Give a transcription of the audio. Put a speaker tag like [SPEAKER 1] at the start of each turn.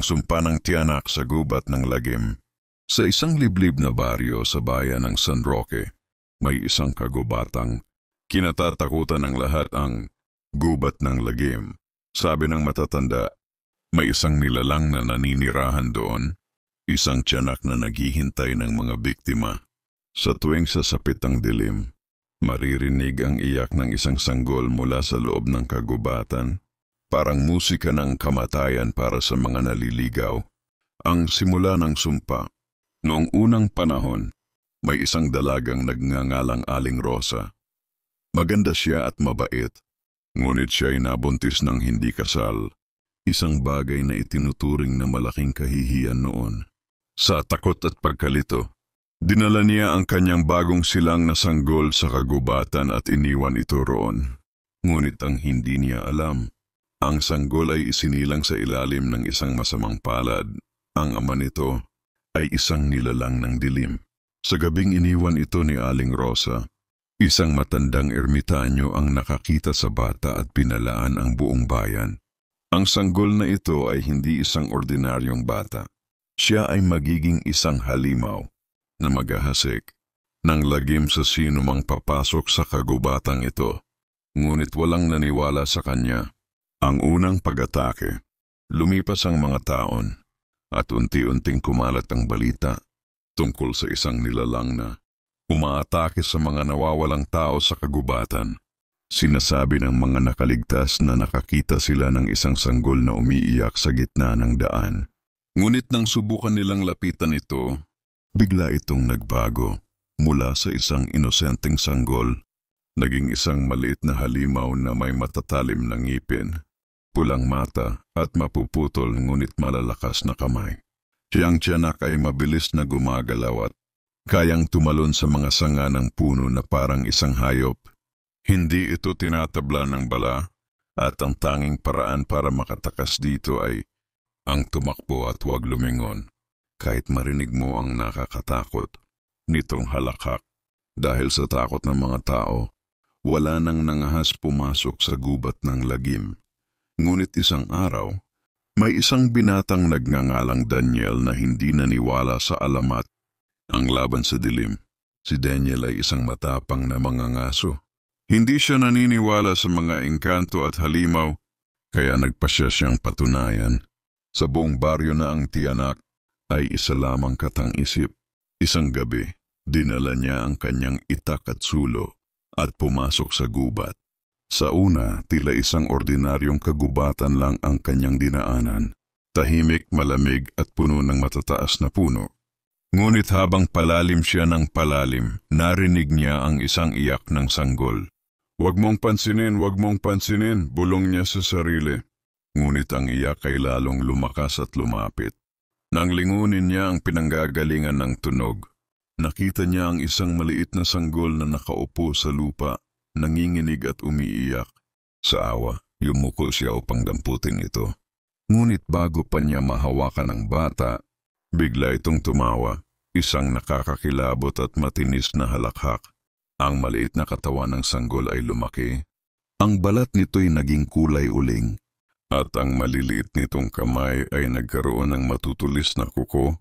[SPEAKER 1] sumpa ng tiyanak sa gubat ng lagim. Sa isang liblib na baryo sa bayan ng San Roque, may isang kagubatang kinatatakutan ng lahat ang gubat ng lagim. Sabi ng matatanda, may isang nilalang na naninirahan doon, isang tiyanak na naghihintay ng mga biktima. Sa tuwing sasapit ang dilim, maririnig ang iyak ng isang sanggol mula sa loob ng kagubatan, parang musika ng kamatayan para sa mga naliligaw. Ang simula ng sumpa. Noong unang panahon, may isang dalagang nagngangalang Aling Rosa. Maganda siya at mabait, ngunit siya ay nabuntis ng hindi kasal, isang bagay na itinuturing na malaking kahihiyan noon. Sa takot at pagkalito, dinala niya ang kanyang bagong silang na sanggol sa kagubatan at iniwan ito roon. Ngunit ang hindi niya alam, ang sanggol ay isinilang sa ilalim ng isang masamang palad. Ang ama nito ay isang nilalang ng dilim. Sa gabing iniwan ito ni Aling Rosa, isang matandang ermitanyo ang nakakita sa bata at pinalaan ang buong bayan. Ang sanggol na ito ay hindi isang ordinaryong bata. Siya ay magiging isang halimaw na maghahasik ng lagim sa sino mang papasok sa kagubatang ito. Ngunit walang naniwala sa kanya. Ang unang pag-atake, lumipas ang mga taon at unti-unting kumalat ang balita tungkol sa isang nilalang na umaatake sa mga nawawalang tao sa kagubatan. Sinasabi ng mga nakaligtas na nakakita sila ng isang sanggol na umiiyak sa gitna ng daan. Ngunit nang subukan nilang lapitan ito, bigla itong nagbago. Mula sa isang inosenteng sanggol, naging isang maliit na halimaw na may matatalim na ngipin, pulang mata at mapuputol ngunit malalakas na kamay. Siyang tiyanak ay mabilis na gumagalaw at kayang tumalon sa mga sanga ng puno na parang isang hayop. Hindi ito tinatabla ng bala at ang tanging paraan para makatakas dito ay ang tumakbo at huwag lumingon. Kahit marinig mo ang nakakatakot nitong halakhak. Dahil sa takot ng mga tao, wala nang nangahas pumasok sa gubat ng lagim. Ngunit isang araw, may isang binatang nagngangalang Daniel na hindi naniwala sa alamat. Ang laban sa dilim, si Daniel ay isang matapang na mangangaso. Hindi siya naniniwala sa mga engkanto at halimaw, kaya nagpasya siyang patunayan. Sa buong baryo na ang tiyanak ay isa lamang katang-isip. Isang gabi, dinala niya ang kanyang itak at sulo at pumasok sa gubat. Sa una, tila isang ordinaryong kagubatan lang ang kanyang dinaanan. Tahimik, malamig at puno ng matataas na puno. Ngunit habang palalim siya ng palalim, narinig niya ang isang iyak ng sanggol. "Huwag mong pansinin, bulong niya sa sarili. Ngunit ang iyak ay lalong lumakas at lumapit. Nang lingunin niya ang pinanggagalingan ng tunog, nakita niya ang isang maliit na sanggol na nakaupo sa lupa, nanginginig at umiiyak. Sa awa, yumuko siya upang damputin ito. Ngunit bago pa niya mahawakan ang bata, bigla itong tumawa, isang nakakakilabot at matinis na halakhak. Ang maliit na katawan ng sanggol ay lumaki. Ang balat nito'y naging kulay uling, at ang maliliit nitong kamay ay nagkaroon ng matutulis na kuko.